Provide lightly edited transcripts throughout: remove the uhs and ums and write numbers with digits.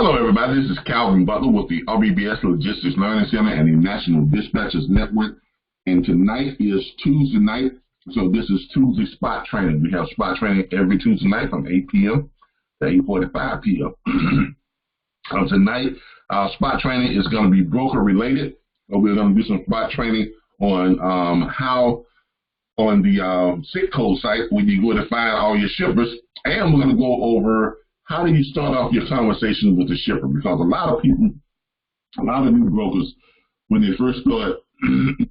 Hello, everybody. This is Calvin Butler with the RBBS Logistics Learning Center and the National Dispatchers Network. And tonight is Tuesday night, so this is Tuesday spot training. We have spot training every Tuesday night from 8 p.m. to 8:45 p.m. Tonight, our spot training is going to be broker related. We're going to do some spot training on how on the SIC code site when you go to find all your shippers, and we're going to go over how do you start off your conversation with the shipper, because a lot of people, a lot of new brokers, when they first start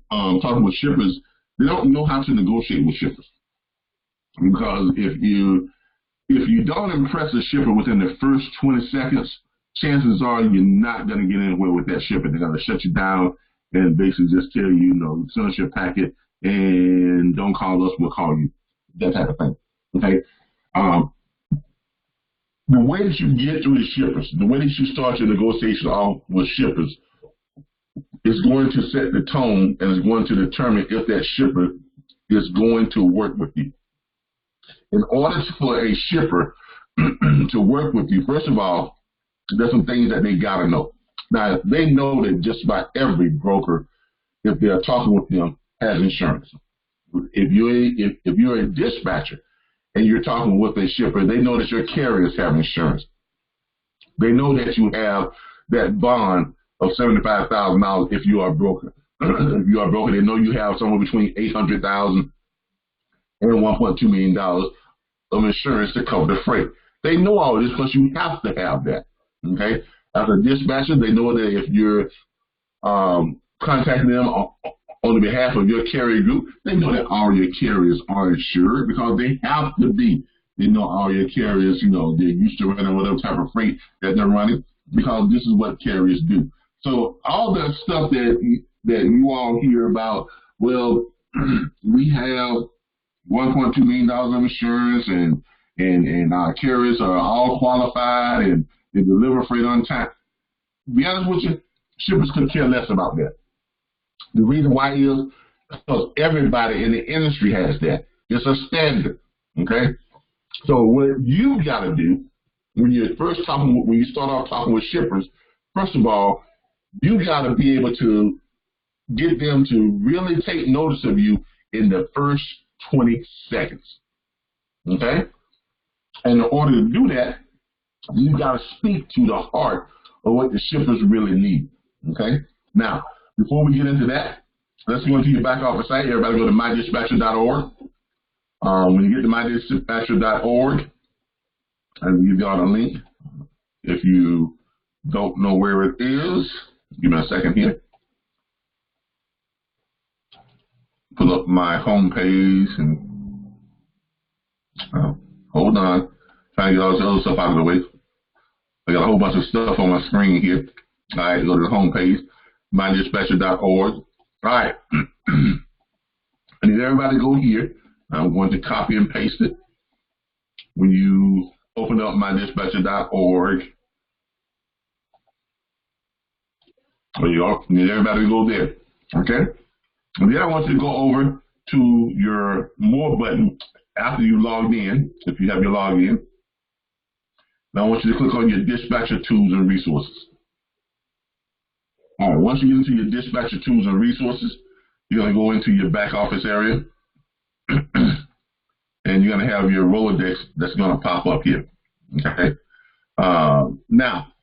talking with shippers, they don't know how to negotiate with shippers. Because if you don't impress a shipper within the first 20 seconds, chances are you're not going to get anywhere with that shipper. They're going to shut you down and basically just tell you, send us your packet and don't call us, we'll call you. That type of thing. Okay? The way that you get through the shippers, the way that you start your negotiation off with shippers is going to set the tone and is going to determine if that shipper is going to work with you. In order for a shipper to work with you, first of all, there's some things that they got to know. Now, they know that just about every broker, if they're talking with them, has insurance. If you're a dispatcher and you're talking with a shipper, they know that your carriers have insurance. They know that you have that bond of $75,000 if you are a broker. If you are a broker, they know you have somewhere between $800,000 and $1.2 million of insurance to cover the freight. They know all this because you have to have that. Okay? As a dispatcher, they know that if you're contacting them on the behalf of your carrier group, they know that all your carriers are insured because they have to be. They know all your carriers, they're used to running whatever type of freight that they're running because this is what carriers do. So all that stuff that you all hear about, well, we have $1.2 million of insurance and our carriers are all qualified and they deliver freight on time. To be honest with you, shippers could care less about that. The reason why is because everybody in the industry has that. It's a standard, okay? So what you got to do when you start off talking with shippers, first of all, you got to be able to get them to really take notice of you in the first 20 seconds, okay? And in order to do that, you got to speak to the heart of what the shippers really need, okay? Now, before we get into that, let's go into your back office site. Everybody go to mydispatcher.org. When you get to mydispatcher.org, and give y'all the link. If you don't know where it is, give me a second here. Pull up my home page and hold on. Trying to get all this other stuff out of the way. I got a whole bunch of stuff on my screen here. All right, go to the home page. mydispatcher.org. All right. I need everybody to go here. I'm going to copy and paste it. When you open up mydispatcher.org, you need everybody to go there. Okay? And then I want you to go over to your More button after you logged in, if you have your login. Now I want you to click on your Dispatcher Tools and Resources. All right, once you get into your Dispatcher Tools and Resources, you're going to go into your back office area, and you're going to have your Rolodex that's going to pop up here. Okay. Now,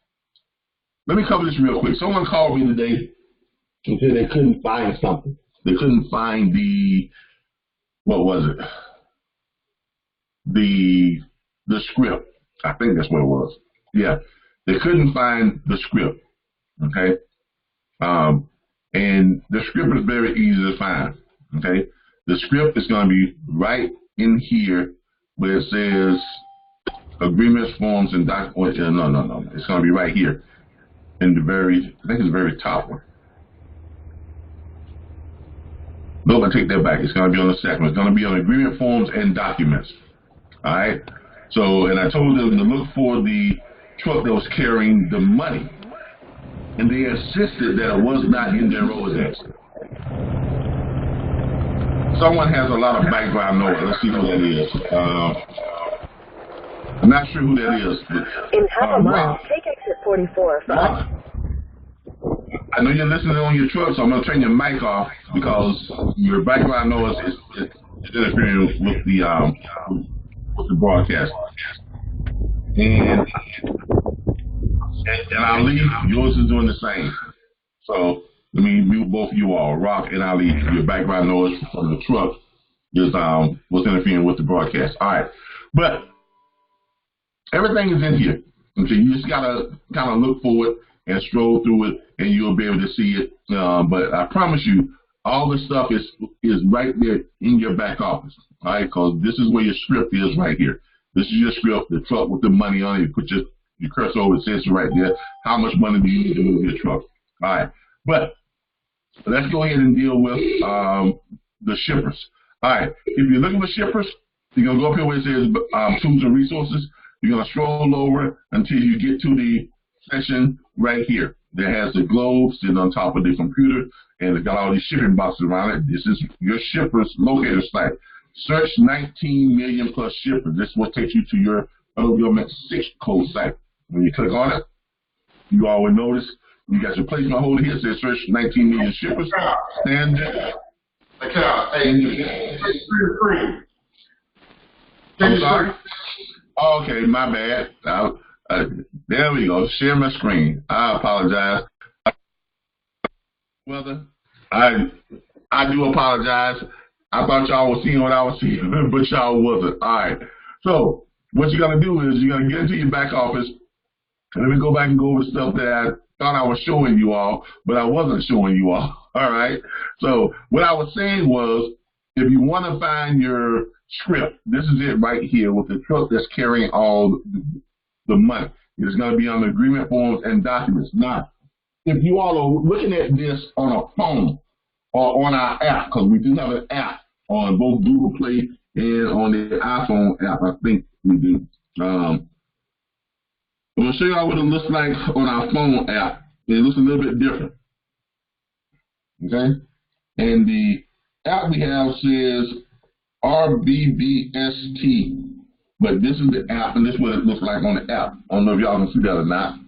let me cover this real quick. Someone called me today and said they couldn't find something. They couldn't find what was it? The script. I think that's what it was. Yeah, they couldn't find the script. Okay. And the script is very easy to find, okay? The script is going to be right in here where it says agreements, forms, and documents. No. It's going to be right here in the I think it's the very top one. No, I take that back. It's going to be on the second one. It's going to be on agreement, forms, and documents. All right? So, and I told them to look for the truck that was carrying the money. And they insisted that it was not in their Rolodex. Someone has a lot of background noise. Let's see who that is. I'm not sure who that is. But, in half a mile, take exit 44 for I know you're listening on your truck, so I'm going to turn your mic off because your background noise is interfering with the broadcast. And Ali, yours is doing the same. So let me mute both of you all. Rock and Ali, your background noise from the truck is was interfering with the broadcast. All right, but everything is in here. And so you just gotta kind of look for it and stroll through it, and you'll be able to see it. But I promise you, all this stuff is right there in your back office. All right, because this is where your script is right here. This is your script, the truck with the money on it. You put your cursor over, it says right there, how much money do you need to move your truck? All right, but let's go ahead and deal with the shippers. All right, if you're looking for shippers, you're going to go up here where it says tools and resources. You're going to scroll over until you get to the section right here that has the globe sitting on top of the computer, and it's got all these shipping boxes around it. This is your shippers locator site. Search 19 million plus shippers. This is what takes you to your federal government 6 code site. When you click on it, you always notice you got your placement holder here. It says search 19 million shippers. Standard. I'm sorry. Okay, my bad. There we go. Share my screen. I apologize. Whether I do apologize. I thought y'all were seeing what I was seeing, but y'all wasn't. All right. So what you're gonna do is you're gonna get into your back office. Let me go back and go over the stuff that I thought I was showing you all, but I wasn't showing you all. All right. So what I was saying was, if you want to find your script, this is it right here with the truck that's carrying all the money. It's going to be on the agreement forms and documents. Now, if you all are looking at this on a phone or on our app, because we do have an app on both Google Play and on the iPhone app, I think we do. I'm going to show you all what it looks like on our phone app. It looks a little bit different. Okay? And the app we have says RBBS, but this is the app, and this is what it looks like on the app. I don't know if y'all can see that or not,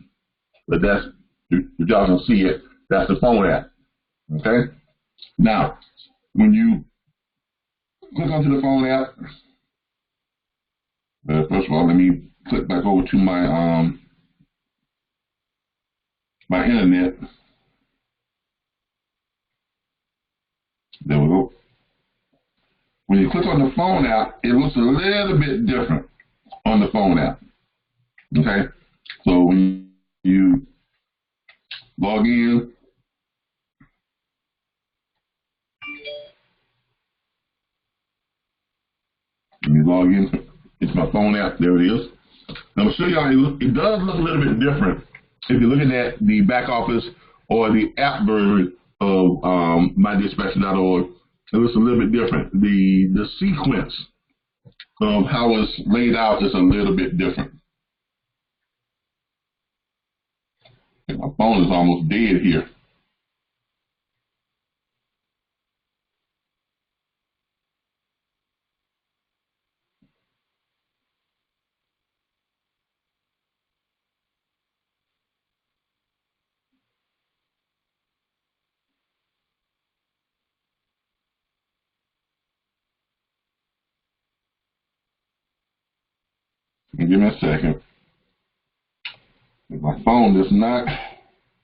but that's, if y'all can see it, that's the phone app. Okay? Now, when you click onto the phone app, first of all, let me click back over to my my internet. There we go. When you click on the phone app, it looks a little bit different on the phone app. Okay? So when you log in, it's my phone app. There it is. I'm going to show y'all, it does look a little bit different if you're looking at the back office or the app version of mydispatcher.org. It looks a little bit different. The sequence of how it's laid out is a little bit different. And my phone is almost dead here. Give me a second. My phone is not.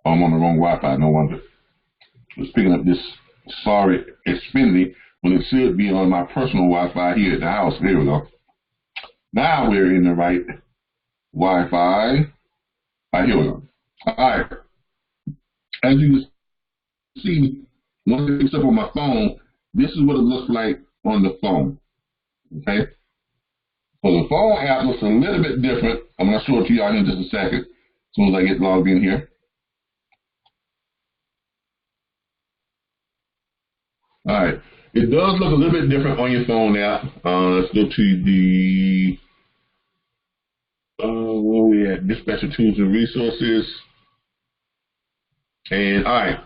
Oh, I'm on the wrong Wi-Fi. No wonder. It's picking up this sorry Xfinity when it should be on my personal Wi-Fi here at the house. There we go. Now we're in the right Wi-Fi. All right, here we go. All right. As you can see, once it picks up on my phone, this is what it looks like on the phone. Okay. So the phone app looks a little bit different. I'm going to show it to y'all in just a second, as soon as I get logged in here. All right. It does look a little bit different on your phone app. Let's go to the, where we at? Dispatcher tools and resources. And all right.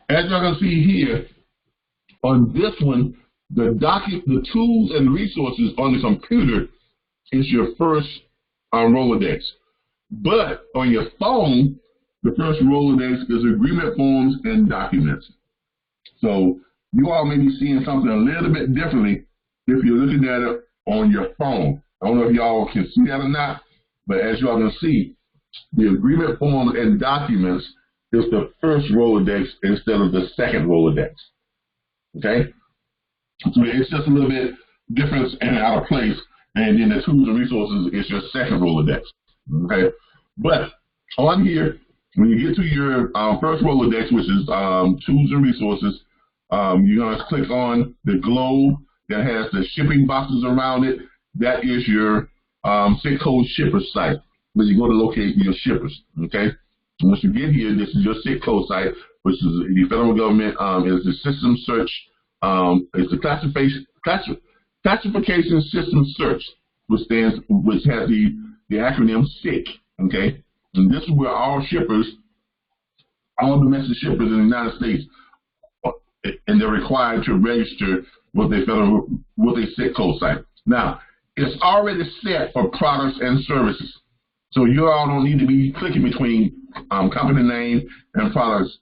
As y'all can see here, on this one, the tools and resources on the computer is your first Rolodex. But on your phone, the first Rolodex is agreement forms and documents. So you all may be seeing something a little bit differently if you're looking at it on your phone. I don't know if y'all can see that or not, but as y'all can see, the agreement forms and documents is the first Rolodex instead of the second Rolodex. Okay? So it's just a little bit different and out of place. And then the tools and resources is your second Rolodex. Okay? But on here, when you get to your first Rolodex, which is tools and resources, you're going to click on the globe that has the shipping boxes around it. That is your SIC code shipper site where you go to locate your shippers. Okay? Once you get here, this is your SIC code site, which is the federal government. Is the system search. It's the classification system search, which has the acronym SIC. Okay? And this is where all shippers, all domestic shippers in the United States, and they're required to register with a SIC code site. Now, it's already set for products and services. So you all don't need to be clicking between company name and products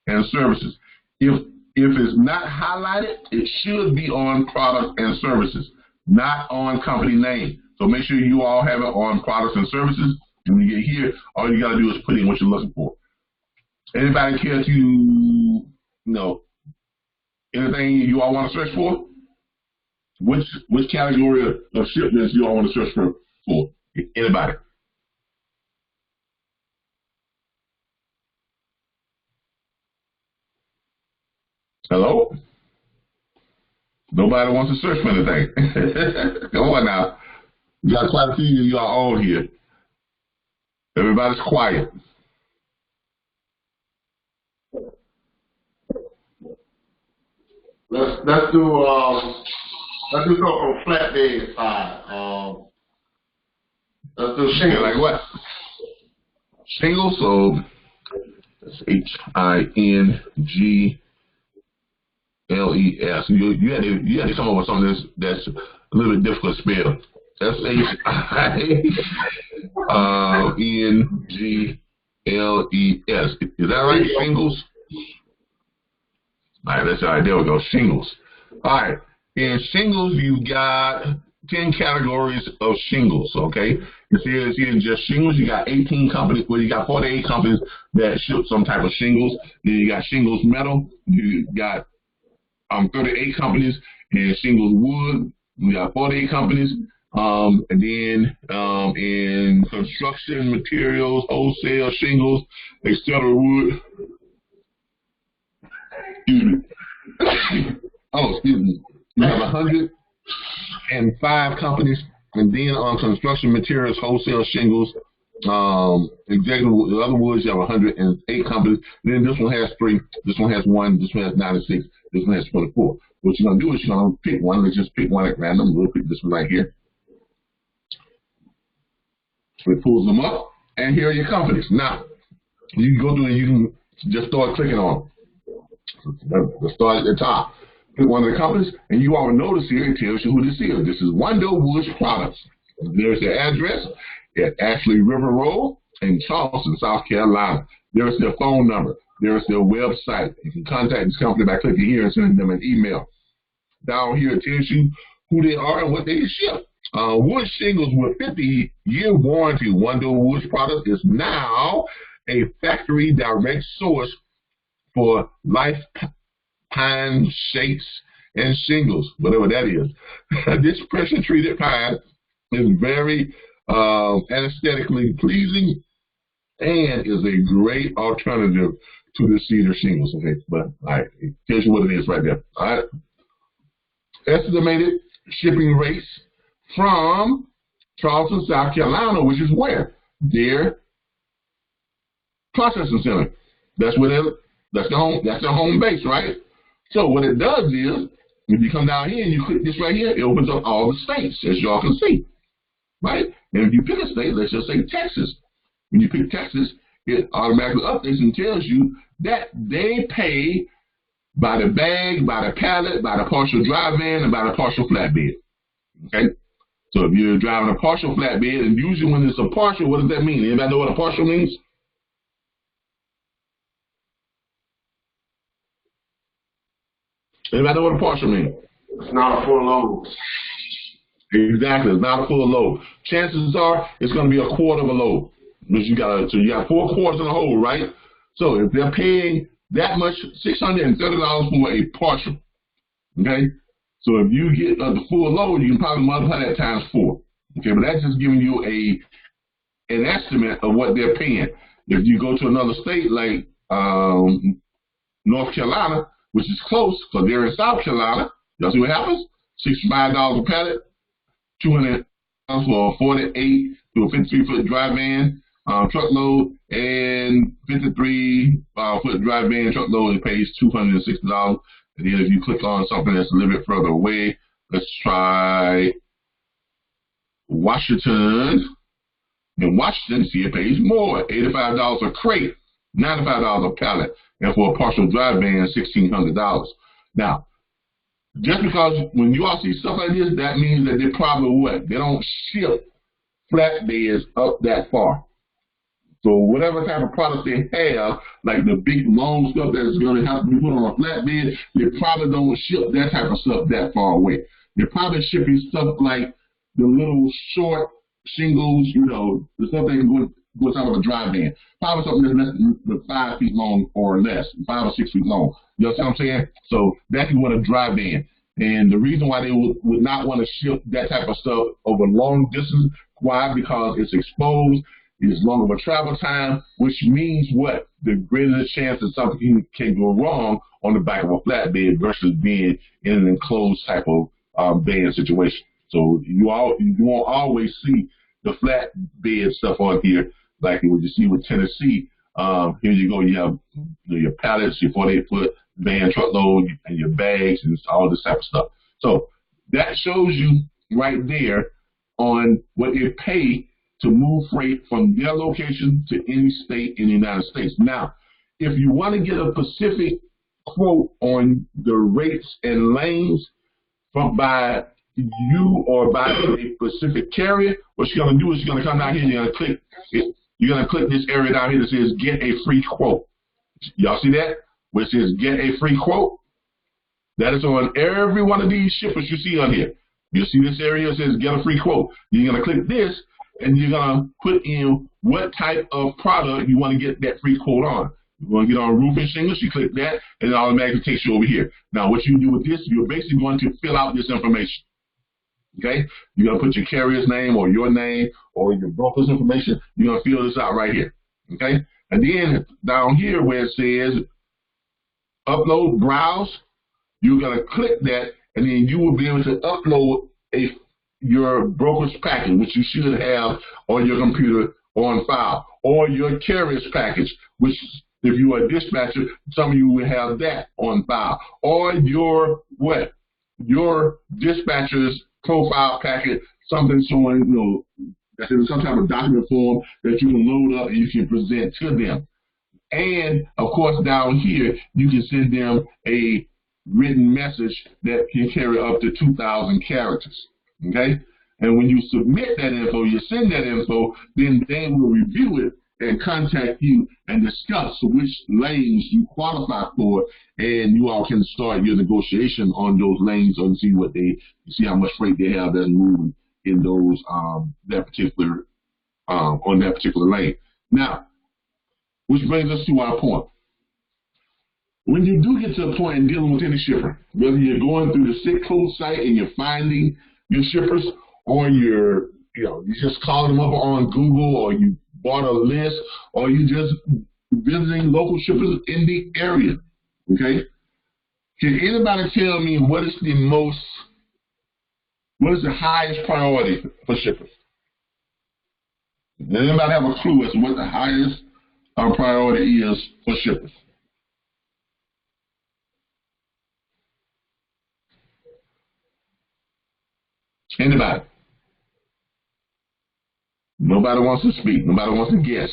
and services. If it's not highlighted, it should be on products and services, not on company name. So make sure you all have it on products and services. And when you get here, all you got to do is put in what you're looking for. Anybody care to, anything you all want to search for? Which category of shipments you all want to search for? Anybody? Hello? Nobody wants to search for anything. Come on now. We got quite a few of you all on here. Everybody's quiet. Let's do something from flatbed side. Let's do shingles. Like what? Shingles. So that's HINGLES. You had to come up with something that's a little bit difficult to spell. That's SHINGLES. Is that right? Shingles? All right, all right, there we go. Shingles. All right. In shingles, you got 10 categories of shingles, okay? You see it's here just shingles. You got 18 companies, well, you got 48 companies that ship some type of shingles. Then you got shingles metal. You got 38 companies in shingles wood. You got 48 companies. And then in construction materials, wholesale shingles, etc. wood. Excuse me. Excuse me. You have 105 companies, and then on construction materials, wholesale shingles, executive, in other words, you have 108 companies. And then this one has 3, this one has 1, this one has 96, this one has 24. What you're going to do is you're going to pick one. Let's just pick one at random. We'll pick this one right here. So it pulls them up, and here are your companies. Now, you can go through and you can just start clicking on them. Let's start at the top. Pick one of the companies, and you all notice here it tells you who this is. This is Wando Woods Products. There's their address at Ashley River Road in Charleston, South Carolina. There's their phone number. There's their website. You can contact this company by clicking here and sending them an email. Down here it tells you who they are and what they ship. Wood shingles with 50-year warranty. Wando Woods Products is now a factory direct source for lifetime shakes and shingles, whatever that is. This pressure-treated pine is very aesthetically pleasing and is a great alternative to the cedar shingles. Okay, but all right, it tells you what it is right there. All right, estimated shipping rates from Charleston, South Carolina, which is where their processing center. That's where that's their home base, right? So what it does is, if you come down here and you click this right here, it opens up all the states, as y'all can see, right? And if you pick a state, let's just say Texas. When you pick Texas, it automatically updates and tells you that they pay by the bag, by the pallet, by the partial dry van, and by the partial flatbed. Okay? So if you're driving a partial flatbed, and usually when it's a partial, what does that mean? Anybody know what a partial means? Anybody know what a partial means? It's not a full load. Exactly, it's not a full load. Chances are it's going to be a quarter of a load. So you got 4 quarters in a hole, right? So if they're paying that much, $630 for a partial, okay? So if you get the full load, you can probably multiply that times 4. Okay, but that's just giving you an estimate of what they're paying. If you go to another state like North Carolina, which is close because they're in South Carolina, y'all see what happens? $65 a pallet, $200 for a 48 to a 53-foot dry van truckload, and 53-foot dry van truckload, it pays $260. And then if you click on something that's a little bit further away, let's try Washington. In Washington, see, it pays more, $85 a crate, $95 a pallet, and for a partial dry van, $1,600. Now, just because when you all see stuff like this, that means that they probably what? They don't ship flatbeds up that far. So whatever type of product they have, like the big long stuff that's going to have to be put on a flatbed, they probably don't ship that type of stuff that far away. They're probably shipping stuff like the little short shingles, you know, the stuff that goes out of a dry van. Probably something that's less than 5 feet long or less, 5 or 6 feet long. You know what I'm saying? So that's what a dry van. And the reason why they would not want to ship that type of stuff over long distance, why? Because it's exposed, it's longer of a travel time, which means what? The greater the chance that something can go wrong on the back of a flatbed versus being in an enclosed type of van situation. So you won't always see the flatbed stuff on here like what you see with Tennessee. Here you go, you have your pallets, your 48-foot van truckload, and your bags and all this type of stuff. So that shows you right there on what they pay to move freight from their location to any state in the United States. Now, if you want to get a specific quote on the rates and lanes by you or by a specific carrier, what you're going to do is you're going to come down here and you're going to click it. You're going to click this area down here that says get a free quote. Y'all see that? Where it says get a free quote? That is on every one of these shippers you see on here. You'll see this area that says get a free quote. You're going to click this and you're going to put in what type of product you want to get that free quote on. You want to get on roofing shingles, you click that, and it automatically takes you over here. Now, what you do with this, you're basically going to fill out this information. Okay? You're going to put your carrier's name or your name or your broker's information. You're going to fill this out right here. Okay? And then down here where it says upload, browse, you're going to click that, and then you will be able to upload your broker's package, which you should have on your computer on file, or your carrier's package, which if you are a dispatcher, some of you will have that on file, or your what? Your dispatcher's profile packet, something showing, you know, that's in some type of document form that you can load up and you can present to them. And of course, down here, you can send them a written message that can carry up to 2,000 characters. Okay? And when you submit that info, you send that info, then they will review it and contact you and discuss which lanes you qualify for, and you all can start your negotiation on those lanes and see what see how much freight they have that's moving in those on that particular lane. Now, which brings us to our point. When you do get to a point in dealing with any shipper, whether you're going through the SIC code site and you're finding your shippers, or you're just calling them up on Google, or you bought a list, or you just visiting local shippers in the area, okay? Can anybody tell me what is the highest priority for shippers? Does anybody have a clue as to what the highest priority is for shippers? Anybody? Nobody wants to speak. Nobody wants to guess.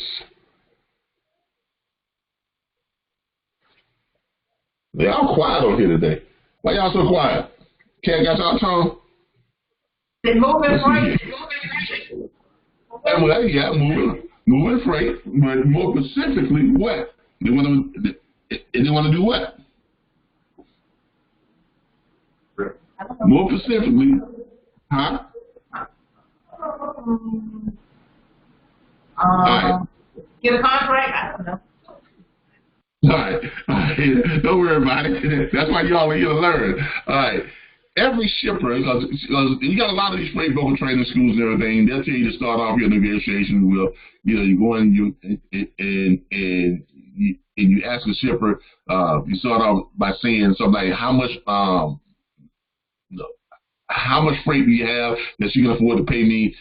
They're all quiet on here today. Why y'all so quiet? Cat got y'all tongue? Then moving freight. Well, yeah, moving freight, but more specifically, what? They want to do what? More specifically, huh? All right. Get a contract? I don't know. All right. Don't worry about it. That's why y'all are here to learn. All right. Every shipper, because you got a lot of these freight broker training schools and everything, they'll tell you to start off your negotiation with, you go in and you ask the shipper, you start off by saying something like, how much freight do you have that you can afford to pay me,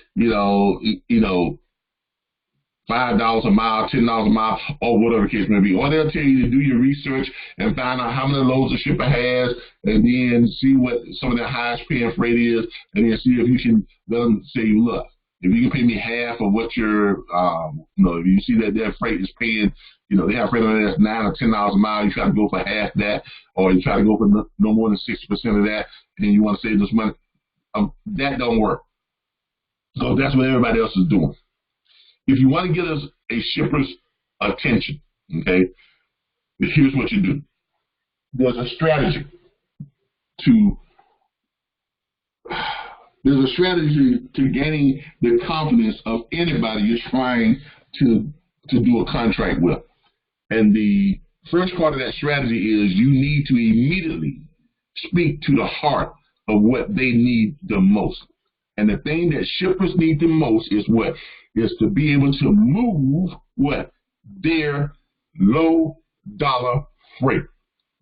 $5 a mile, $10 a mile, or whatever the case may be. Or they'll tell you to do your research and find out how many loads a shipper has, and then see what some of their highest paying freight is, and then see if you can let them say, look, if you can pay me half of what your, if you see that their freight is paying, they have freight on there that's $9 or $10 a mile, you try to go for half that, or you try to go for no more than 60% of that, and then you want to save this money. That don't work. So that's what everybody else is doing. If you want to get us a shipper's attention, okay, here's what you do. There's a strategy to gaining the confidence of anybody you're trying to do a contract with. And the first part of that strategy is you need to immediately speak to the heart of what they need the most. And the thing that shippers need the most is what? Is to be able to move what? Their low dollar freight.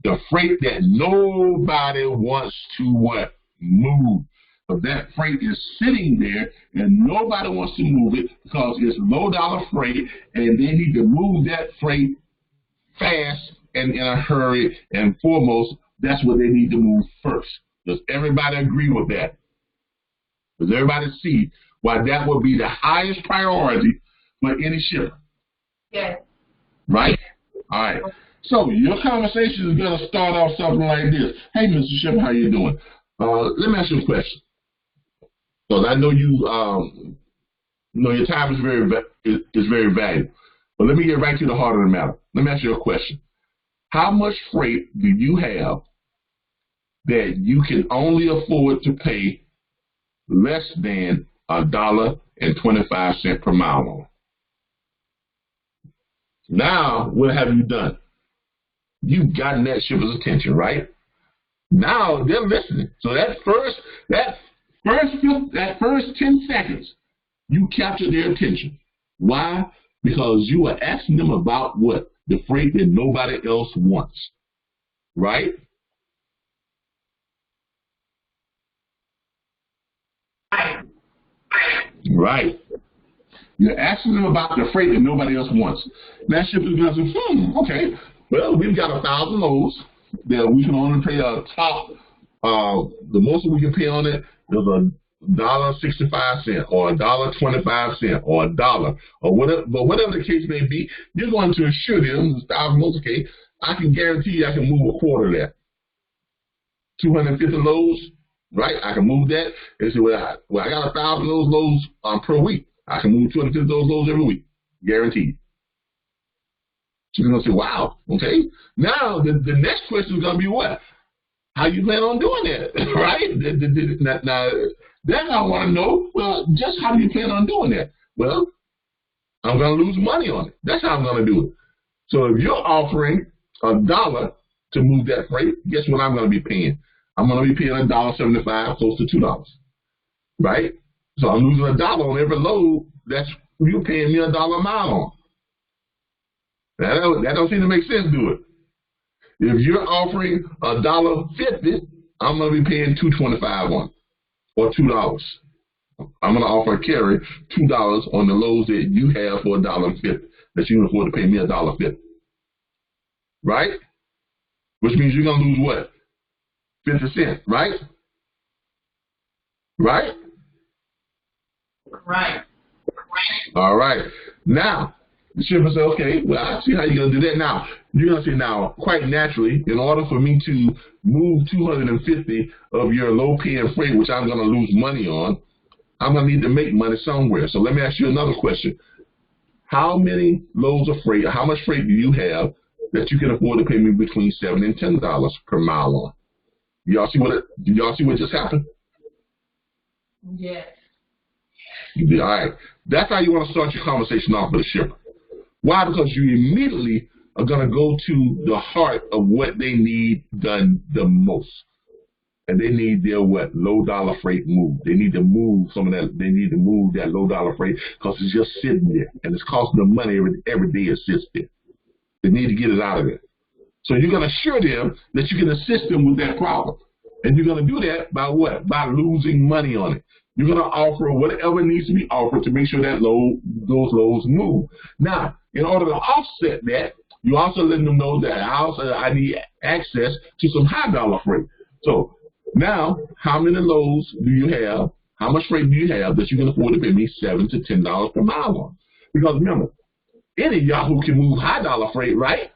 The freight that nobody wants to what? Move. But that freight is sitting there and nobody wants to move it because it's low dollar freight and they need to move that freight fast and in a hurry, and foremost, that's what they need to move first. Does everybody agree with that? Does everybody see why that would be the highest priority for any shipper? Yes. Right? All right. So your conversation is going to start off something like this. Hey, Mr. Shipper, how you doing? Let me ask you a question. Because I know your time is very valuable. But let me get right to the heart of the matter. Let me ask you a question. How much freight do you have that you can only afford to pay less than $1.25 per mile on? Now, what have you done? You've gotten that shipper's attention, right? Now they're listening. So that first 10 seconds, you captured their attention. Why? Because you were asking them about what? The freight that nobody else wants, right? Right. You're asking them about the freight that nobody else wants. That shipper's going to say, okay, well, we've got 1,000 loads that we can only pay a top. The most we can pay on it is $1.65 or $1.25 or $1 or whatever. But whatever the case may be, you're going to assure them, 1,000 loads, okay, I can guarantee you I can move a quarter of that. 250 loads. Right, I can move that. And say, well, I got 1,000 of those loads per week. I can move 250 of those loads every week, guaranteed. So you're gonna say, wow, okay. Now the next question is gonna be what? How you plan on doing that, right? Now then I want to know, well, just how do you plan on doing that? Well, I'm gonna lose money on it. That's how I'm gonna do it. So if you're offering $1 to move that freight, guess what I'm gonna be paying? I'm going to be paying $1.75, close to $2, right? So I'm losing $1 on every load. That's you paying me $1 a mile on. That don't seem to make sense, do it? If you're offering $1.50, I'm going to be paying $2.25 on, or $2. I'm going to offer a carry $2 on the loads that you have for $1.50 that you can afford to pay me $1.50, right? Which means you're going to lose what? 50 cents, right? Right? Right. All right. Now, the shipper said, okay, well, I see how you're going to do that. Now, you're going to say, now, quite naturally, in order for me to move 250 of your low-paying freight, which I'm going to lose money on, I'm going to need to make money somewhere. So let me ask you another question. How many loads of freight, how much freight do you have that you can afford to pay me between $7 and $10 per mile on? Y'all see what just happened? Yes. All right. That's how you want to start your conversation off with a shipper. Why? Because you immediately are going to go to the heart of what they need done the most. And they need their what? Low dollar freight moved. They need to move some of that. They need to move that low dollar freight because it's just sitting there and it's costing them money every day it sits there. They need to get it out of there. So you're going to assure them that you can assist them with that problem. And you're going to do that by what? By losing money on it. You're going to offer whatever needs to be offered to make sure that those loads move. Now, in order to offset that, you also let them know that I need access to some high dollar freight. So now, how many loads do you have? How much freight do you have that you can afford to pay me $7 to $10 per mile on? Because remember, any Yahoo can move high dollar freight, right?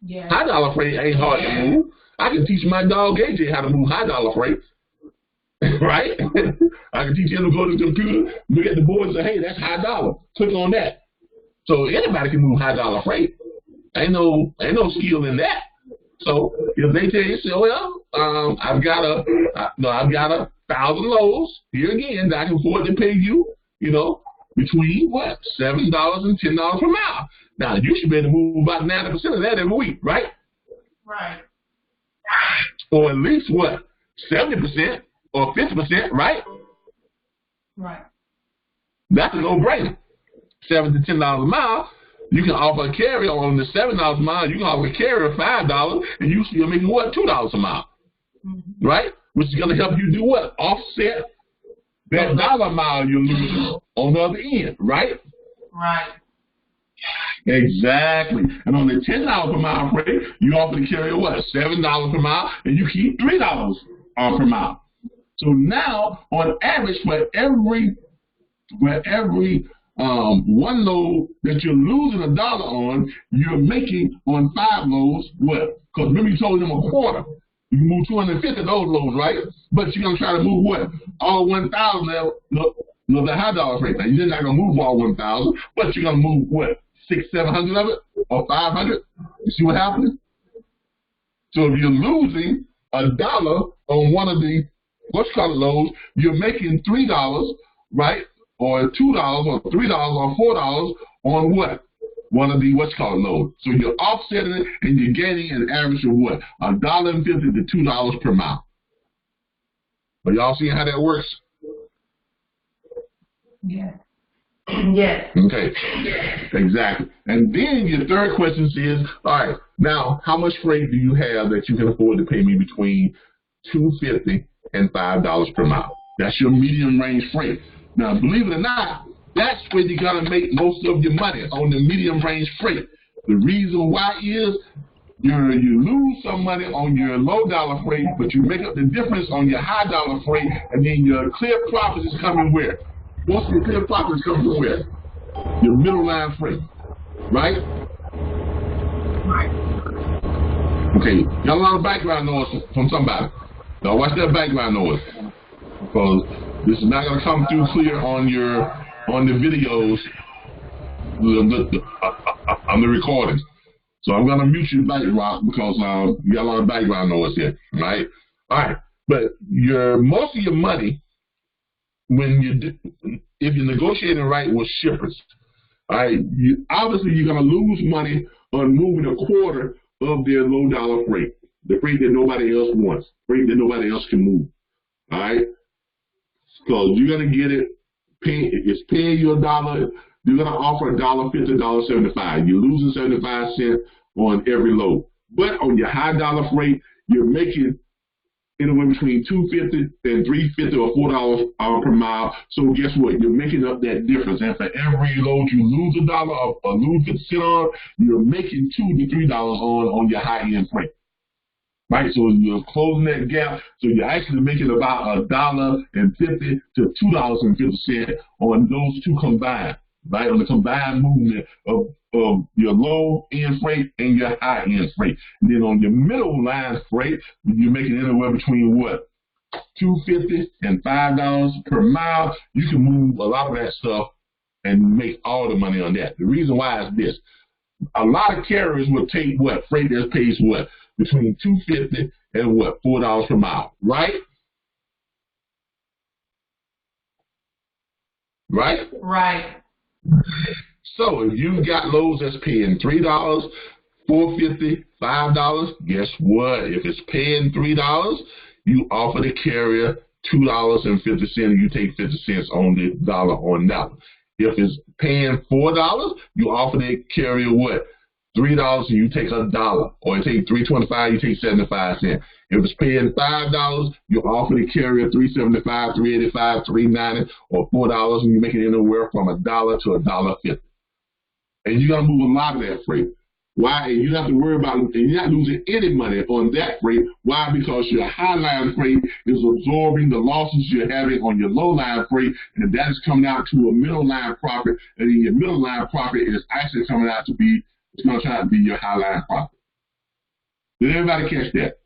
Yeah. High dollar freight ain't hard to move. I can teach my dog AJ how to move high dollar freight, right? I can teach him to go to the computer, look at the board and say, hey, that's high dollar. Click on that. So anybody can move high dollar freight. Ain't no skill in that. So if they tell you, say, well, I've got 1,000 loads here again that I can afford to pay you, between what, $7 and $10 per mile. Now you should be able to move about 90% of that every week, right? Right. Or at least what, 70% or 50%, right? Right. That's a no-brainer. $7 to $10 a mile. You can offer a carrier on the $7 a mile. You can offer a carrier $5, and you're making what, $2 a mile, right? Which is going to help you do what? Offset that dollar mile you're losing on the other end, right? Right. Exactly. And on the $10 per mile freight, you offer the carrier what? $7 per mile, and you keep $3 per mile. So now, on average, for every one load that you're losing $1 on, you're making on 5 loads what? Because remember you told them a quarter. You can move 250 of those loads, right? But you're gonna try to move what? All 1,000 of the high dollar freight. Now you're not gonna move all 1,000, but you're gonna move what? 600-700 of it, or 500. You see what happens? So if you're losing $1 on one of the loads, you're making $3, right? Or $2 or $3 or $4 on what? One of the loads. So you're offsetting it and you're gaining an average of what? $1.50 to $2 per mile. Are y'all seeing how that works? Yeah. Yes. Okay. Exactly. And then your third question is, all right, now how much freight do you have that you can afford to pay me between $2.50 and $5 per mile? That's your medium range freight. Now, believe it or not, that's where you're going to make most of your money, on the medium range freight. The reason why is you lose some money on your low dollar freight, but you make up the difference on your high dollar freight, and then your clear profit is coming where? Most of your clear profit is coming from where? Your middle line freight, right? Right. Okay, got a lot of background noise from somebody. Now watch that background noise, because this is not going to come through clear on the videos, on the recordings. So I'm going to mute you background because you got a lot of background noise here, right? All right, but most of your money, if you're negotiating right with shippers, all right, obviously you're going to lose money on moving a quarter of their low dollar freight, the freight that nobody else wants, freight that nobody else can move, all right? So you're going to get it, it's paying you $1. You're going to offer $1.50, $1.75. You're losing 75 cents on every load. But on your high dollar freight, you're making anywhere between $2.50 and $3.50 or $4 per mile. So guess what? You're making up that difference. And for every load you lose $1 or lose 50 cents on, you're making $2 to $3 on your high end freight. Right, so you're closing that gap. So you're actually making about $1.50 to $2.50 on those two combined, right? On the combined movement of your low end freight and your high end freight. And then on your middle line freight, you're making anywhere between what? $2.50 and $5 per mile, you can move a lot of that stuff and make all the money on that. The reason why is this. A lot of carriers will take freight that pays between $2.50 and $4 per mile, right? Right? Right. So if you got loads that's paying $3, $4.50, $5, guess what? If it's paying $3, you offer the carrier $2.50 and you take 50 cents on the dollar on that. If it's paying $4, you offer the carrier what? $3 and you take $1. Or it take $3.25, you take 75 cents. If it's paying $5, you offer the carrier $3.75, $3.85, $3.90, or $4, and you make it anywhere from $1 to $1.50. And you gotta move a lot of that freight. Why? And you don't have to worry about it, and you're not losing any money on that freight. Why? Because your high-line freight is absorbing the losses you're having on your low-line freight, and that is coming out to a middle-line profit, and then your middle-line profit is actually coming out to be, it's going to try to be your high-line profit. Did everybody catch that?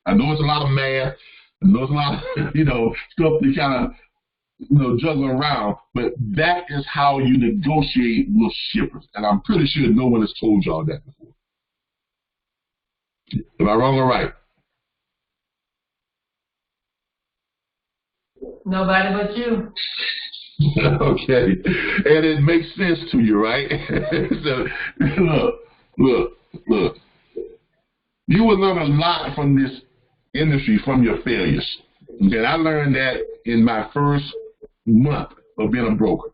I know it's a lot of math. I know it's a lot of, stuff to kind of, juggle around, but that is how you negotiate with shippers. And I'm pretty sure no one has told y'all that before. Am I wrong or right? Nobody but you. Okay. And it makes sense to you, right? So, look. You will learn a lot from this industry, from your failures. Okay, I learned that in my first month of being a broker.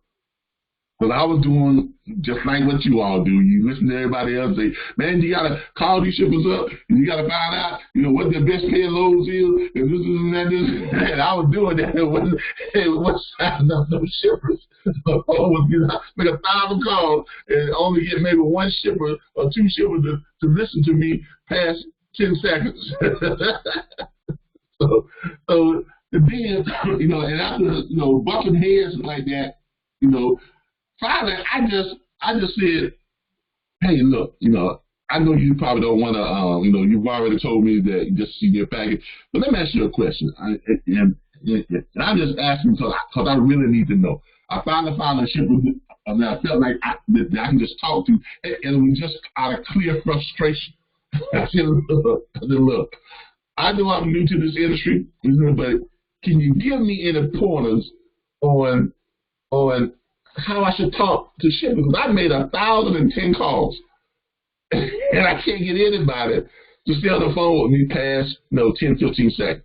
Because I was doing just like what you all do. You listen to everybody else say, man, you got to call these shippers up, and you got to find out, what their best paying loads is, and this and that, this. And I was doing that. It wasn't signing up no shippers. I was make 1,000 calls and only get maybe one shipper or two shippers to listen to me past 10 seconds. So then, and after, bumping heads like that, finally, I just said, hey, look, I know you probably don't want to, you've already told me that you just see your package, but let me ask you a question. And I'm just asking because I really need to know. I finally found a shipper that I felt like I can just talk to, and it was just out of clear frustration. I said, look, I know I'm new to this industry, but can you give me any pointers on how I should talk to shippers? Because I made 1,010 calls, and I can't get anybody to stay on the phone with me past 10, 15 seconds.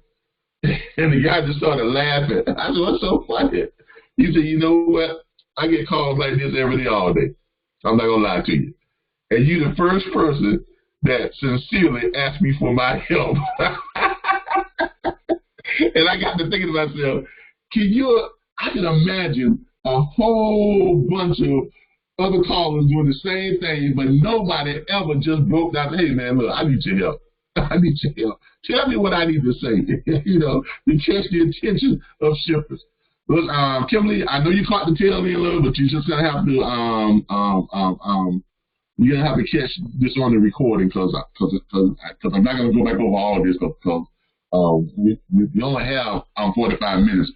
And the guy just started laughing. I said, what's so funny? He said, you know what? I get calls like this every day, all day. I'm not going to lie to you. And you're the first person that sincerely asked me for my help. And I got to thinking to myself, I can imagine a whole bunch of other callers doing the same thing, but nobody ever just broke down, hey man, look, I need your help. I need your help. Tell me what I need to say, to catch the attention of shippers. Look, Kimberly, I know you caught the tail end a little, but you're just gonna have to you're gonna have to catch this on the recording because I'm not gonna go back over all of this because we only have 45 minutes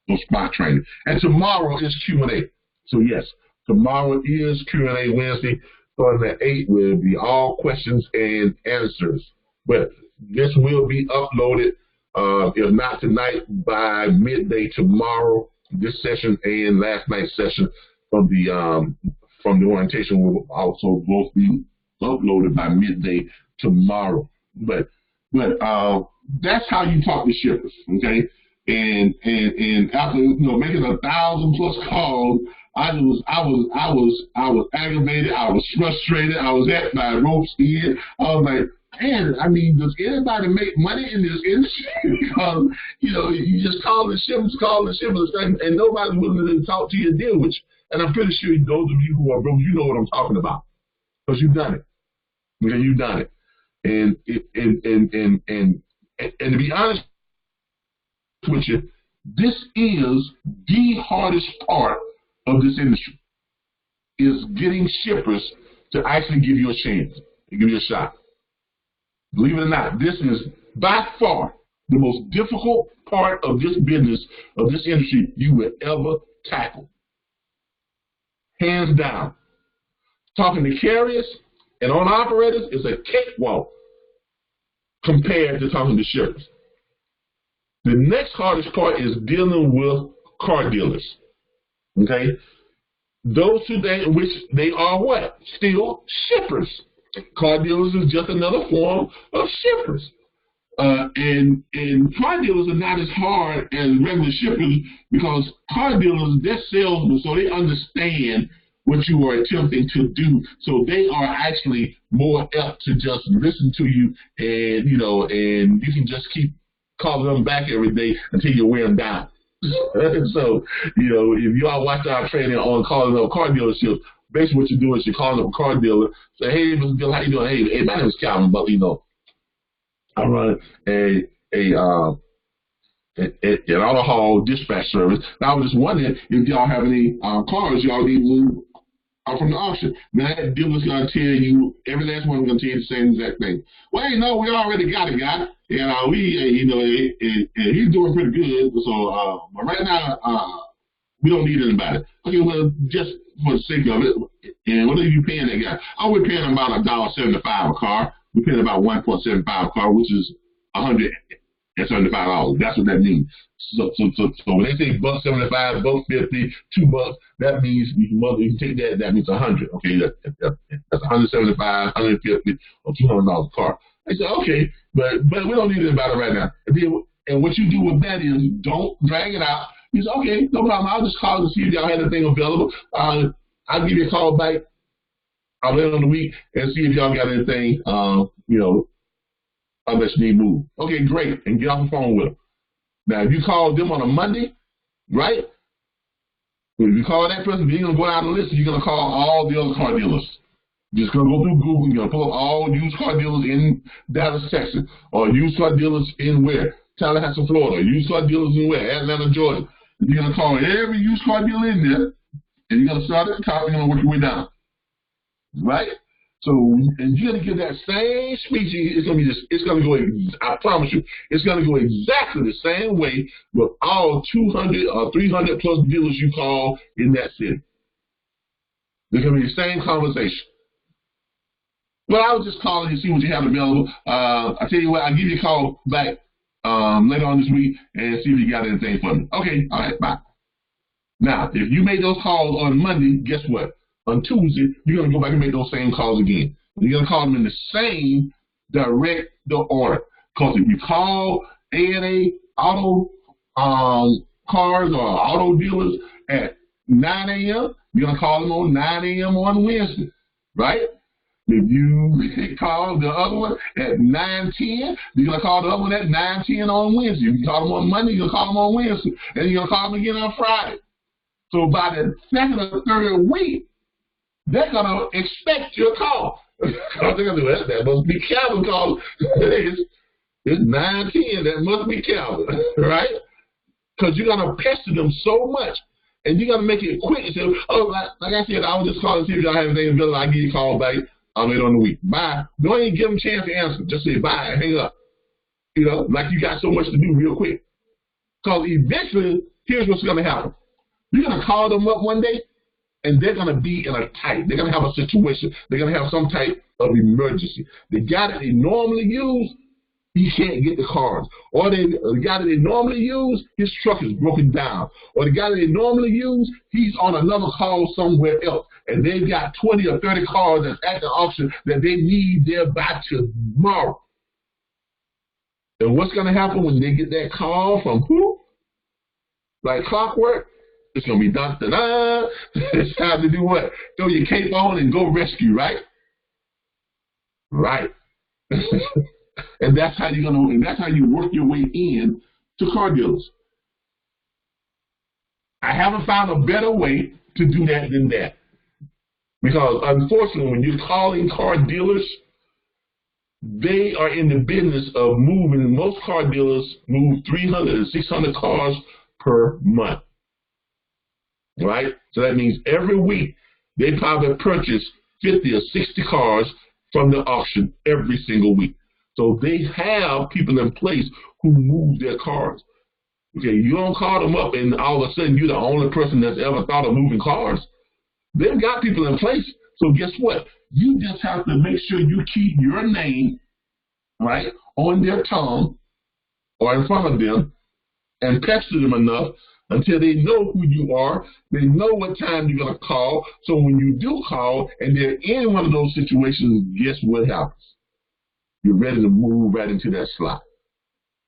of spot training, and tomorrow is Q&A. So yes, tomorrow is Q&A Wednesday. Starting at 8 will be all questions and answers. But this will be uploaded, if not tonight, by midday tomorrow. This session and last night's session from the orientation will also both be uploaded by midday tomorrow. But that's how you talk to shippers, okay? And after making 1,000+ calls, I was aggravated, I was frustrated, I was at my rope's end. I was like, man, I mean, does anybody make money in this industry? Because you just call the shippers, and nobody's willing to talk to you and deal with you. And I'm pretty sure those of you who are broke, you know what I'm talking about, because you've done it. Okay, you've done it. And to be honest with you, this is the hardest part of this industry, is getting shippers to actually give you a chance, to give you a shot. Believe it or not, this is by far the most difficult part of this business, of this industry you will ever tackle. Hands down. Talking to carriers and owner operators is a cakewalk compared to talking to shippers. The next hardest part is dealing with car dealers. Okay? Those two things, which they are what? Still shippers. Car dealers is just another form of shippers. And car dealers are not as hard as regular shippers because car dealers, they're salesmen, so they understand what you are attempting to do. So they are actually more apt to just listen to you, and and you can just keep calling them back every day until you wear them down. So, if you all watch our training on calling up car dealerships, basically what you do is you're calling up a car dealer, say, hey, Mr. Bill, how you doing? Hey, my name is Calvin, but I run an auto haul dispatch service. Now I was just wondering if y'all have any cars y'all need moved out from the auction. Now that dealer's gonna tell you, every last one is gonna tell you the same exact thing. Well, we already got a guy, and he's doing pretty good. So, but right now, we don't need anybody. Okay, well, just for the sake of it, and what are you paying that guy? Oh, we're paying about $1.75 a car. We're paying about $1.75 a car, which is $175. That's what that means. So when they say $1.75, $1.50, $2, that means you can take that. That means 100. Okay, that's 175, 150, or $200 a car. They say okay, but we don't need anybody right now. And what you do with that is don't drag it out. You say okay, no problem. I'll just call to see if y'all had anything available. I'll give you a call back. I'll let on the week and see if y'all got anything. Unless you need to move. Okay, great. And get off the phone with them. Now, if you call them on a Monday, right? If you call that person, you're going to go down the list and you're going to call all the other car dealers. You're just going to go through Google. You're going to pull up all used car dealers in Dallas, Texas, or used car dealers in where? Tallahassee, Florida. Used car dealers in where? Atlanta, Georgia. You're going to call every used car dealer in there, and you're going to start at the top and you're going to work your way down. Right? So, and you're going to get that same speech. It's going to go, I promise you, it's going to go exactly the same way with all 200 or 300 plus dealers you call in that city. It's going to be the same conversation. Well, I was just calling to see what you have available. I tell you what, I'll give you a call back later on this week and see if you got anything for me. Okay, all right, bye. Now, if you made those calls on Monday, guess what? On Tuesday, you're going to go back and make those same calls again. You're going to call them in the same direct order. Because if you call A&A auto cars or auto dealers at 9 a.m., you're going to call them on 9 a.m. on Wednesday, right? If you call the other one at 9:10, you're going to call the other one at 9:10 on Wednesday. If you call them on Monday, you're going to call them on Wednesday. And you're going to call them again on Friday. So by the second or third week, they're going to expect your call. They're going to do it. That must be Calvin calling. It's 9:10. That must be Calvin, right? Because you're going to pester them so much. And you're going to make it quick. And say, oh, like I said, I was just calling to see if y'all have anything available. I'll give you a call back later on the week. Bye. Don't even give them a chance to answer. Just say bye and hang up. Like you got so much to do real quick. Because eventually, here's what's going to happen. You're going to call them up one day, and they're going to be in a tight. They're going to have a situation. They're going to have some type of emergency. The guy that they normally use, he can't get the cars. Or the guy that they normally use, his truck is broken down. Or the guy that they normally use, he's on another call somewhere else. And they've got 20 or 30 cars that's at the auction that they need there by tomorrow. And what's going to happen when they get that call from who? Like clockwork? It's going to be dun-dun-dun. It's time to do what? Throw your cape on and go rescue, right? Right. And that's how you're going to, and that's how you work your way in to car dealers. I haven't found a better way to do that than that. Because unfortunately, when you're calling car dealers, they are in the business of moving. Most car dealers move 300 and 600 cars per month. Right? So that means every week they probably purchase 50 or 60 cars from the auction every single week. So they have people in place who move their cars. Okay, you don't call them up and all of a sudden you're the only person that's ever thought of moving cars. They've got people in place. So guess what? You just have to make sure you keep your name, right, on their tongue or in front of them and pester them enough until they know who you are. They know what time you're going to call. So when you do call and they're in one of those situations, guess what happens? You're ready to move right into that slot.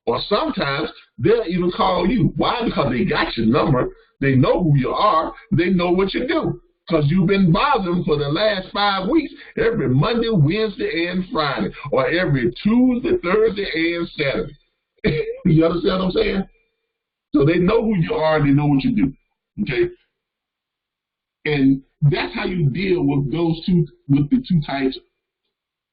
Or sometimes they'll even call you. Why? Because they got your number. They know who you are. They know what you do. Because you've been bothering them for the last 5 weeks, every Monday, Wednesday, and Friday, or every Tuesday, Thursday, and Saturday. You understand what I'm saying? So they know who you are and they know what you do. Okay? And that's how you deal with the two types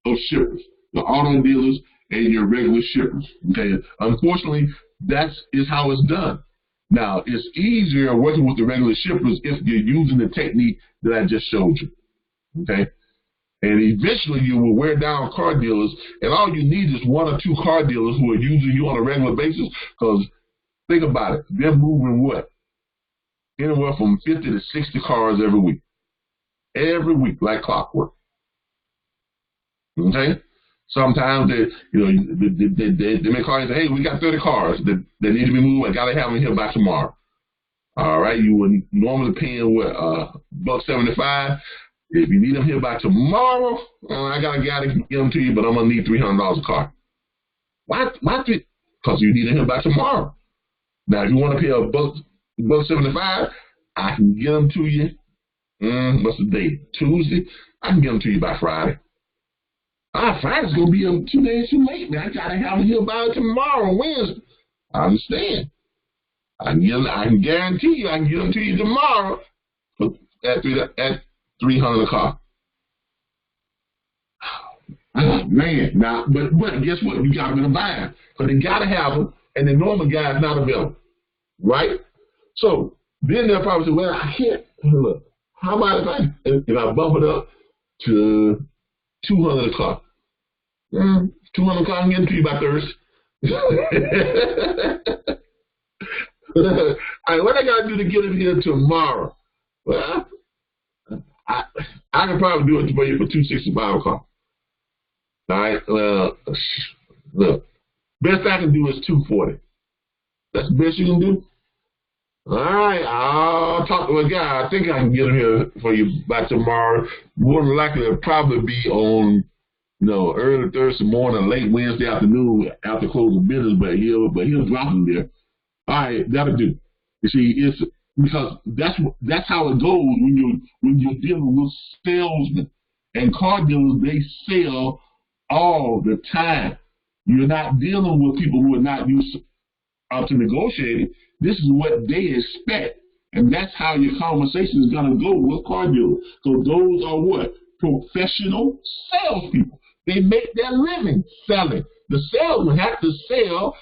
of shippers, the auto dealers and your regular shippers. Okay? Unfortunately, that is how it's done. Now, it's easier working with the regular shippers if you're using the technique that I just showed you. Okay? And eventually you will wear down car dealers, and all you need is 1 or 2 car dealers who are using you on a regular basis, because think about it, they're moving what? Anywhere from 50 to 60 cars every week. Every week, like clockwork. Okay? Sometimes they may call you and say, hey, we got 30 cars that need to be moved. I got to have them here by tomorrow. All right, you would normally paying what, $1.75. If you need them here by tomorrow, I got a guy to get them to you, but I'm gonna need $300 a car. Why? Because you need them here by tomorrow. Now, if you want to pay $1.75, I can get them to you. What's the day? Tuesday. I can get them to you by Friday. Friday's gonna be 2 days too late, man. I gotta have them here by tomorrow, Wednesday. I understand. I can guarantee you I can get them to you tomorrow at $300 a car. Man, now, but guess what? You got them in a bind, because they gotta have them, and the normal guy is not available, right? So then they'll probably say, well, I can't. Look, how about if I bump it up to $200 a car? $200 a car, I'm getting to you by Thursday. All right, what I got to do to get it here tomorrow? Well, I can probably do it for you for $265 a car. All right, well, look, best I can do is $240. That's the best you can do? All right, I'll talk to a guy. I think I can get him here for you by tomorrow. More than likely, it'll probably be on, early Thursday morning, late Wednesday afternoon after closing business, but he'll drop them there. All right, that'll do. You see, it's because that's how it goes when you're dealing with salesmen and car dealers. They sell all the time. You're not dealing with people who are not used to negotiating. This is what they expect, and that's how your conversation is going to go with car dealers. So those are what? Professional salespeople. They make their living selling. The salesman has to sell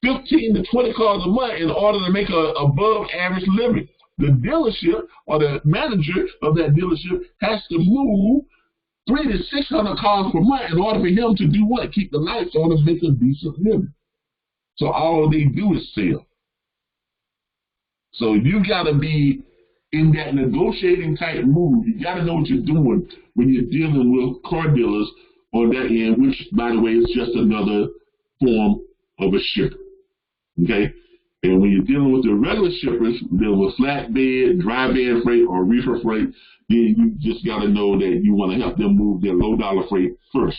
15 to 20 cars a month in order to make a above average living. The dealership or the manager of that dealership has to move 300 to 600 cars per month in order for him to do what? Keep the lights on and make a decent living. So all they do is sell. So you got to be in that negotiating type move. You got to know what you're doing when you're dealing with car dealers on that end, which, by the way, is just another form of a shipper. Okay? And when you're dealing with the regular shippers, dealing with flatbed, dry van freight, or reefer freight, then you just got to know that you want to help them move their low-dollar freight first.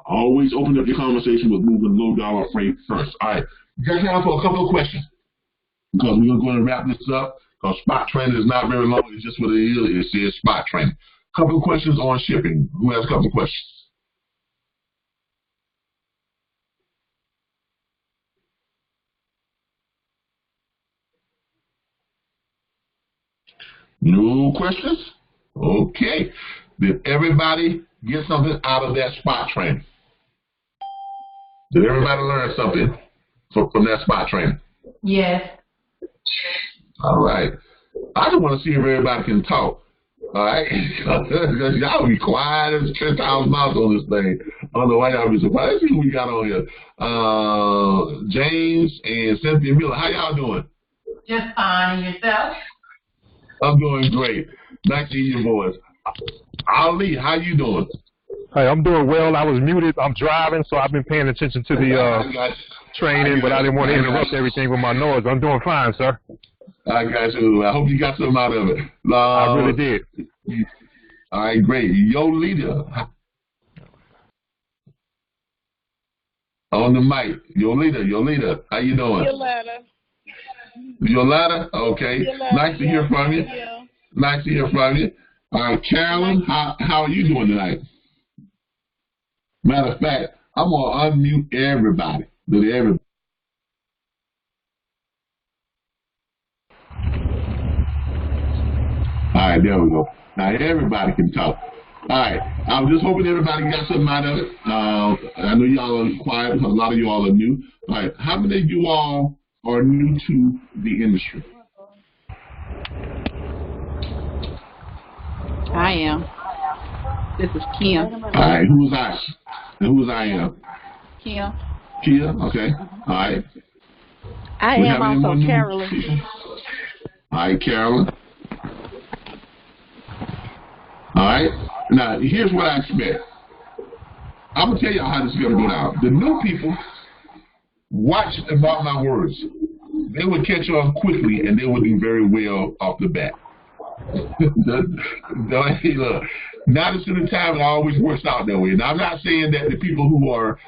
Always open up your conversation with moving low-dollar freight first. All right. You got time for a couple of questions, because we're going to wrap this up, because spot training is not very long. It's just what it is. It says spot training. A couple of questions on shipping. Who has a couple of questions? No questions? Okay. Did everybody get something out of that spot training? Did everybody learn something from that spot training? Yes. All right. I just want to see if everybody can talk. All right. Y'all be quiet as 10,000 miles on this thing. don't know why y'all be surprised. Let's see who we got on here. James and Cynthia Miller. How y'all doing? Just fine. And yourself? I'm doing great. Nice to hear your voice. Ali, how you doing? Hey, I'm doing well. I was muted. I'm driving, so I've been paying attention to the training, but I didn't want to interrupt everything with my noise. I'm doing fine, sir. I got you. I hope you got something out of it. I really did. All right, great. Yolita. On the mic. Yolita, how you doing? Yolanda? Okay. Nice to hear from you. Nice to hear from you. All right, Carolyn, how are you doing tonight? Matter of fact, I'm going to unmute everybody. All right, there we go. Now everybody can talk. All right, I was just hoping everybody got something out of it. I know y'all are quiet because a lot of you all are new. All right, how many of you all are new to the industry? I am. This is Kim. All right, who's I? And who's I am? Kim. Kia, okay. All right. I am also Carolyn. All right, Carolyn. All right. Now, here's what I expect. I'm going to tell y'all how this is going to go down. The new people, watch and mark my words. They would catch on quickly, and they would do very well off the bat. Hey, look, 90% of the time, it always works out that way. Now, I'm not saying that the people who are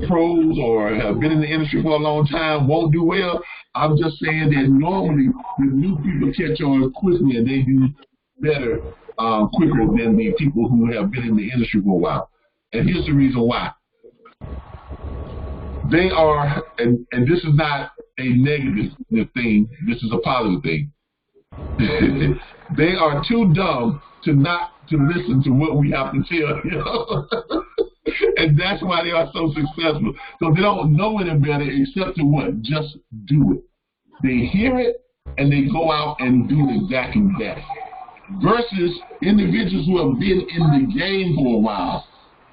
pros or have been in the industry for a long time won't do well. I'm just saying that normally the new people catch on quickly, and they do better quicker than the people who have been in the industry for a while. And here's the reason why. They are, and this is not a negative thing, this is a positive thing. They are too dumb to listen to what we have to tell them. And that's why they are so successful. So they don't know any better except to what? Just do it. They hear it and they go out and do exactly that. Versus individuals who have been in the game for a while.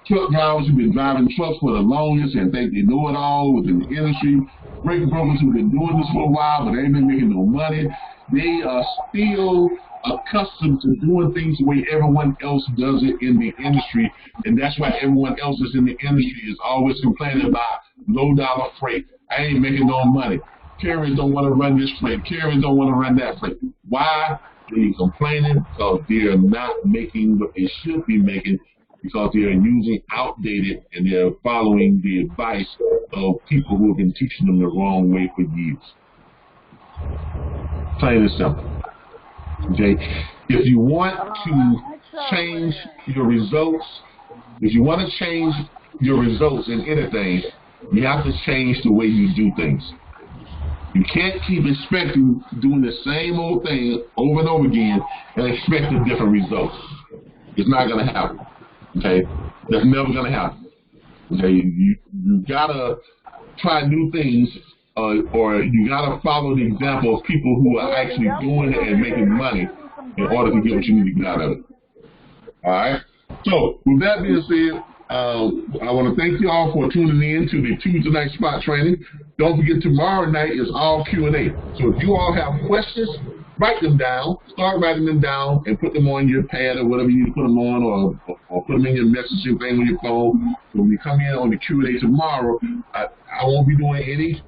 Truck drivers who've been driving trucks for the longest and think they know it all within the industry. Freight brokers who've been doing this for a while but they ain't been making no money. They are still accustomed to doing things the way everyone else does it in the industry, and that's why everyone else is in the industry is always complaining about low dollar freight. I ain't making no money. Carriers don't want to run this freight. Carriers don't want to run that freight. Why? They're complaining because they're not making what they should be making because they are using outdated and they're following the advice of people who have been teaching them the wrong way for years. Plain and simple. Okay? If you want to change your results, in anything, you have to change the way you do things. You can't keep expecting doing the same old thing over and over again and expect a different result. It's not going to happen. Okay? That's never going to happen. Okay? You gotta try new things. Or you gotta follow the example of people who are actually doing it and making money in order to get what you need to get out of it. All right. So with that being said, I want to thank you all for tuning in to the Tuesday night spot training. Don't forget tomorrow night is all Q&A. So if you all have questions, write them down. Start writing them down and put them on your pad or whatever you need to put them on, or put them in your messaging thing on your phone. So when you come in on the Q&A tomorrow, I won't be doing any.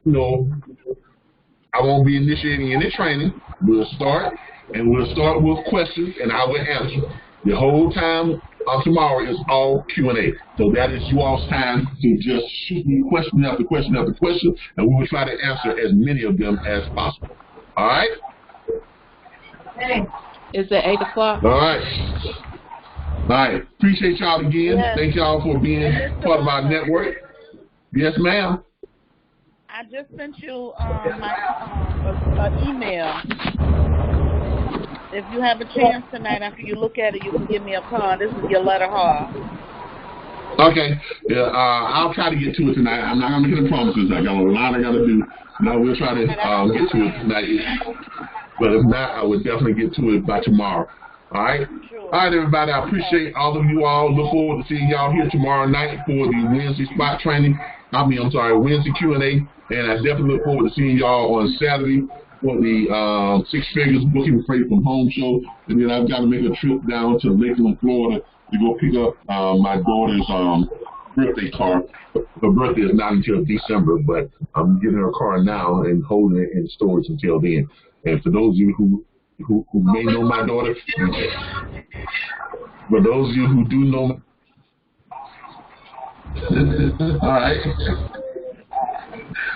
I won't be initiating any training. We'll start with questions, and I will answer. The whole time tomorrow is all Q&A. So that is you all's time to just shoot me question after question after question, and we will try to answer as many of them as possible. All right? Is it 8 o'clock? All right. All right. Appreciate y'all again. Yes. Thank y'all for being part of our network. Yes, ma'am. I just sent you an email. If you have a chance tonight, after you look at it, you can give me a call. This is your letter Hall. Okay. Yeah, I'll try to get to it tonight. I'm not going to make any promises. I got a lot I got to do. Now we'll try to get to it tonight. But if not, I would definitely get to it by tomorrow. All right? All right, everybody. I appreciate all of you all. Look forward to seeing y'all here tomorrow night for the Wednesday spot training. Wednesday Q&A. And I definitely look forward to seeing y'all on Saturday for the Six Figures Booking Freight from Home show. And then I've got to make a trip down to Lakeland, Florida to go pick up my daughter's birthday car. Her birthday is not until December, but I'm getting her car now and holding it in storage until then. And for those of you who may know my daughter, for those of you who do know all right.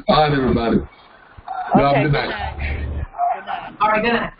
All right, everybody. Okay, Good night. Good night. All right, good night.